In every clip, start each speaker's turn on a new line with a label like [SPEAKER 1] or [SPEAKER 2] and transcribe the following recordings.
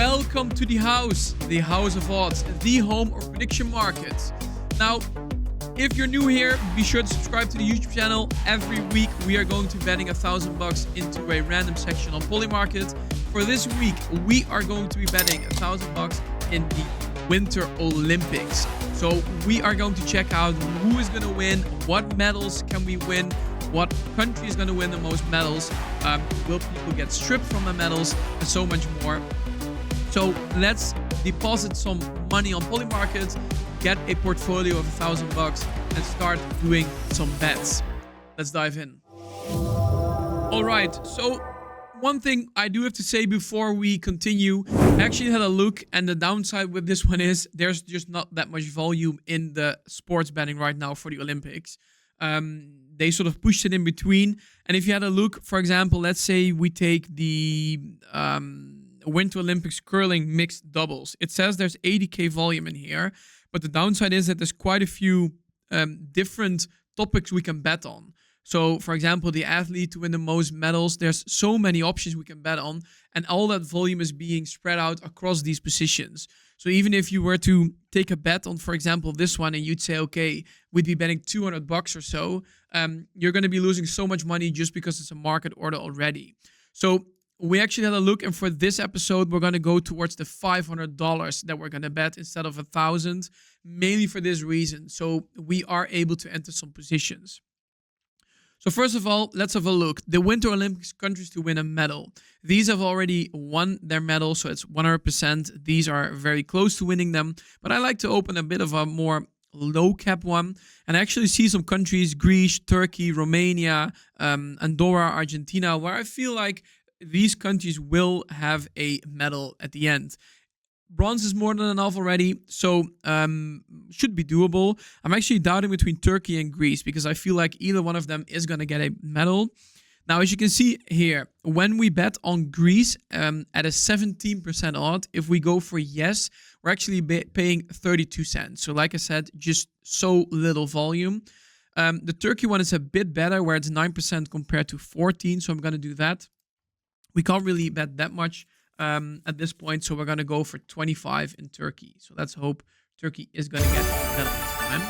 [SPEAKER 1] Welcome to the House of Odds, the home of prediction markets. Now, if you're new here, be sure to subscribe to the YouTube channel. Every week, we are going to be betting $1,000 into a random section on Polymarket. For this week, we are going to be betting $1,000 in the Winter Olympics. So we are going to check out who is going to win, what medals can we win, what country is going to win the most medals, will people get stripped from the medals, and so much more. So let's deposit some money on Polymarket, get a portfolio of $1,000, and start doing some bets. Let's dive in. All right, so one thing I do have to say before we continue, I actually had a look, and the downside with this one is there's just not that much volume in the sports betting right now for the Olympics. They sort of pushed it in between. And if you had a look, for example, let's say we take the Winter Olympics curling mixed doubles. It says there's 80K volume in here, but the downside is that there's quite a few different topics we can bet on. So, for example, the athlete to win the most medals, there's so many options we can bet on, and all that volume is being spread out across these positions. So even if you were to take a bet on, for example, this one, and you'd say, okay, we'd be betting $200 or so, you're going to be losing so much money just because it's a market order already. So we actually had a look, and for this episode, we're going to go towards the $500 that we're going to bet instead of $1,000, mainly for this reason. So we are able to enter some positions. So first of all, let's have a look. The Winter Olympics countries to win a medal. These have already won their medal, so it's 100%. These are very close to winning them. But I like to open a bit of a more low cap one and actually see some countries, Greece, Turkey, Romania, Andorra, Argentina, where I feel like these countries will have a medal at the end. Bronze is more than enough already, so should be doable. I'm actually doubting between Turkey and Greece because I feel like either one of them is going to get a medal. Now, as you can see here, when we bet on Greece at a 17% odd, if we go for yes, we're actually paying 32 cents. So like I said, just so little volume. The Turkey one is a bit better, where it's 9% compared to 14, so I'm going to do that. We can't really bet that much at this point, so we're going to go for 25 in Turkey. So let's hope Turkey is going to get a medal this time.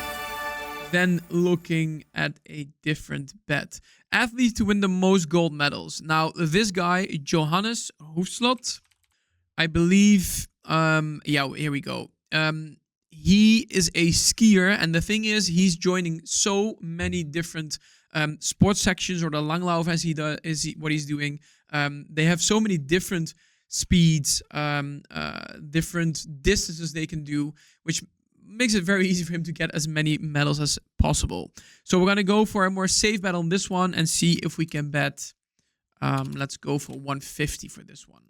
[SPEAKER 1] Then looking at a different bet. Athletes to win the most gold medals. Now, this guy, Johannes Hoefslot, I believe, yeah, here we go. He is a skier, and the thing is, he's joining so many different sports sections, or the Langlauf as he does, what he's doing. They have so many different speeds, different distances they can do, which makes it very easy for him to get as many medals as possible. So we're going to go for a more safe bet on this one and see if we can bet. Let's go for 150 for this one.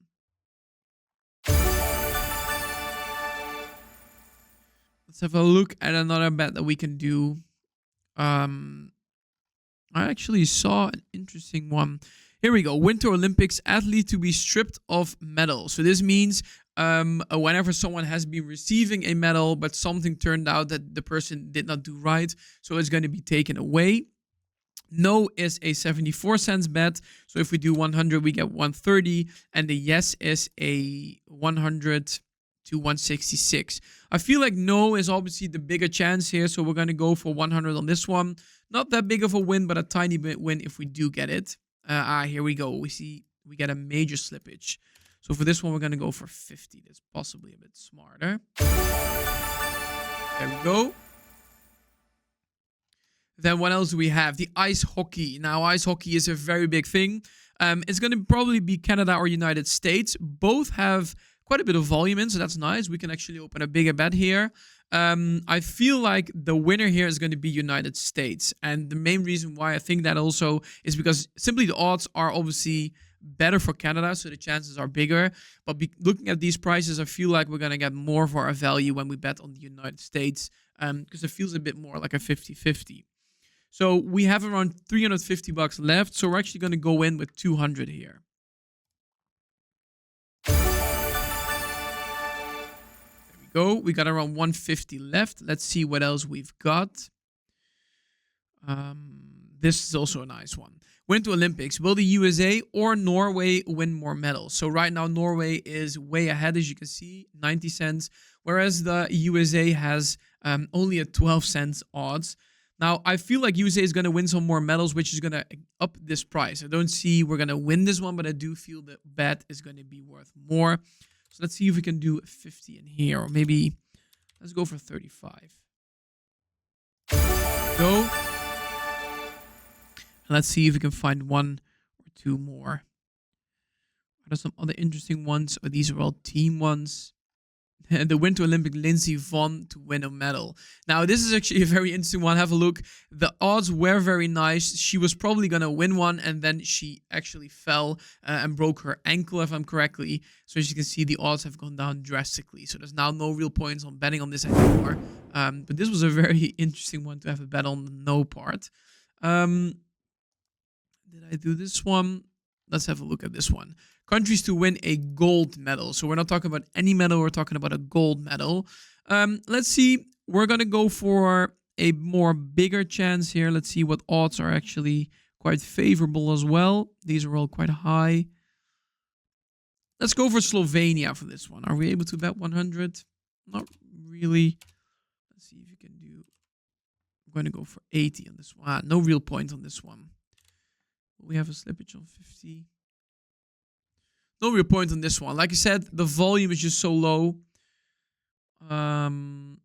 [SPEAKER 1] Let's have a look at another bet that we can do. I actually saw an interesting one. Here we go. Winter Olympics, athlete to be stripped of medal. So this means whenever someone has been receiving a medal, but something turned out that the person did not do right, so it's going to be taken away. No is a 74 cents bet. So if we do 100, we get 130. And the yes is a 100 to 166. I feel like no is obviously the bigger chance here, so we're going to go for 100 on this one. Not that big of a win, but a tiny bit win if we do get it. Here we go. We get a major slippage. So for this one, we're going to go for 50. That's possibly a bit smarter. There we go. Then what else do we have? The ice hockey. Now, ice hockey is a very big thing. It's going to probably be Canada or United States. Both have quite a bit of volume in, so that's nice. We can actually open a bigger bet here. I feel like the winner here is going to be United States. And the main reason why I think that also is because simply the odds are obviously better for Canada, so the chances are bigger. But looking at these prices, I feel like we're going to get more for our value when we bet on the United States, because it feels a bit more like a 50-50. So we have around $350 left, so we're actually going to go in with 200 here. Go. We got around 150 left. Let's see what else we've got. This is also a nice one. Winter Olympics, will the USA or Norway win more medals? So right now, Norway is way ahead, as you can see, 90 cents, whereas the USA has only a 12 cents odds. Now, I feel like USA is going to win some more medals, which is going to up this price. I don't see we're going to win this one, but I do feel the bet is going to be worth more. So let's see if we can do 50 in here, or maybe let's go for 35. Go. And let's see if we can find one or two more. Are there some other interesting ones? Or these are all team ones? The Winter Olympic Lindsey Vonn to win a medal. Now, this is actually a very interesting one. Have a look. The odds were very nice. She was probably going to win one, and then she actually fell and broke her ankle, if I'm correctly. So as you can see, the odds have gone down drastically. So there's now no real points on betting on this anymore. But this was a very interesting one to have a bet on the no part. Did I do this one? Let's have a look at this one. Countries to win a gold medal. So we're not talking about any medal. We're talking about a gold medal. Let's see. We're going to go for a more bigger chance here. Let's see what odds are actually quite favorable as well. These are all quite high. Let's go for Slovenia for this one. Are we able to bet 100? Not really. Let's see if you can do... I'm going to go for 80 on this one. No real point on this one. We have a slippage on 50. No real point on this one. Like I said, the volume is just so low. To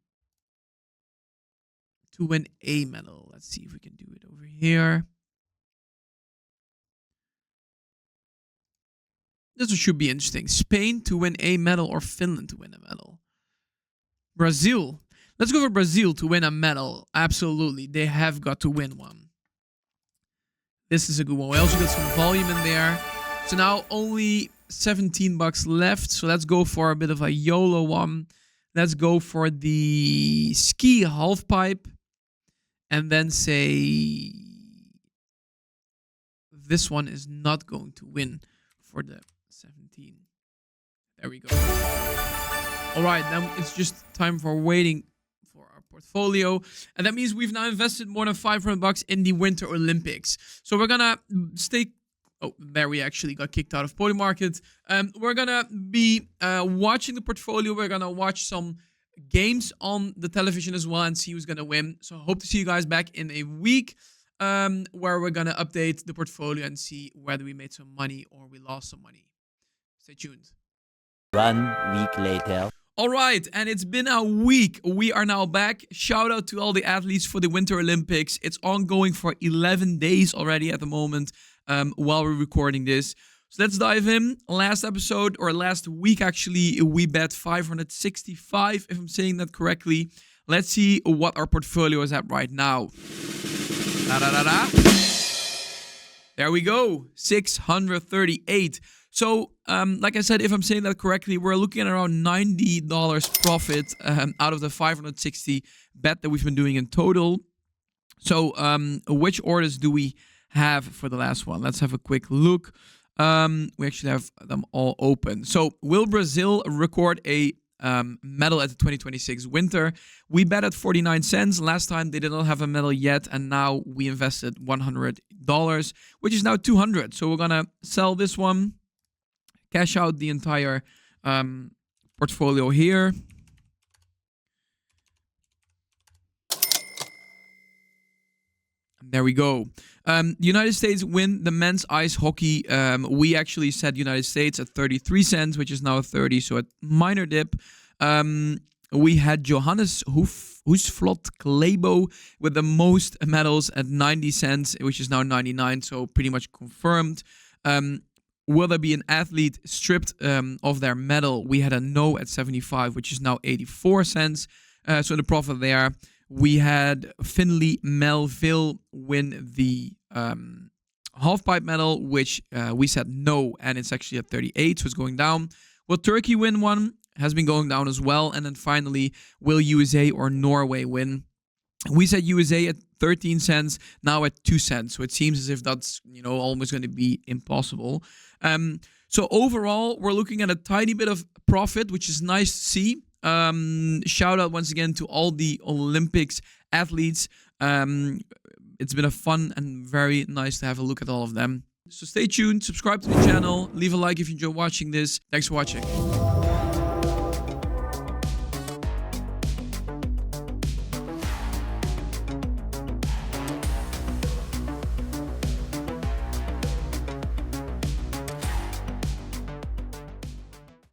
[SPEAKER 1] win a medal. Let's see if we can do it over here. This should be interesting. Spain to win a medal or Finland to win a medal? Brazil. Let's go for Brazil to win a medal. Absolutely. They have got to win one. This is a good one. We also got some volume in there. So now only 17 bucks left. So let's go for a bit of a YOLO one. Let's go for the ski half pipe. And then say this one is not going to win for the 17. There we go. All right, now it's just time for waiting for our portfolio. And that means we've now invested more than 500 bucks in the Winter Olympics. So we're going to stay... Oh, there we actually got kicked out of Polymarket. We're going to be watching the portfolio. We're going to watch some games on the television as well and see who's going to win. So I hope to see you guys back in a week where we're going to update the portfolio and see whether we made some money or we lost some money. Stay tuned.
[SPEAKER 2] 1 week later.
[SPEAKER 1] All right, and it's been a week. We are now back. Shout out to all the athletes for the Winter Olympics. It's ongoing for 11 days already at the moment while we're recording this. So let's dive in. Last episode, or last week actually, we bet 565, if I'm saying that correctly. Let's see what our portfolio is at right now. There we go, 638. So, like I said, if I'm saying that correctly, we're looking at around $90 profit out of the 560 bet that we've been doing in total. So, which orders do we have for the last one? Let's have a quick look. We actually have them all open. So, will Brazil record a medal at the 2026 Winter? We bet at 49 cents. Last time they did not have a medal yet, and now we invested $100, which is now 200. So, we're going to sell this one. Cash out the entire portfolio here. There we go. The United States win the men's ice hockey. We actually said United States at 33 cents, which is now 30, so a minor dip. We had Johannes Husflot Klebo with the most medals at 90 cents, which is now 99, so pretty much confirmed. Will there be an athlete stripped of their medal? We had a no at 75, which is now 84 cents. So the profit there. We had Finley Melville win the halfpipe medal, which we said no, and it's actually at 38, so it's going down. Will Turkey win one? Has been going down as well. And then finally, will USA or Norway win? We said USA at 13 cents, now at 2 cents. So it seems as if that's, almost going to be impossible. So overall, we're looking at a tiny bit of profit, which is nice to see. Shout out once again to all the Olympics athletes. it's been a fun and very nice to have a look at all of them. So stay tuned, subscribe to the channel, leave a like if you enjoy watching this. Thanks for watching.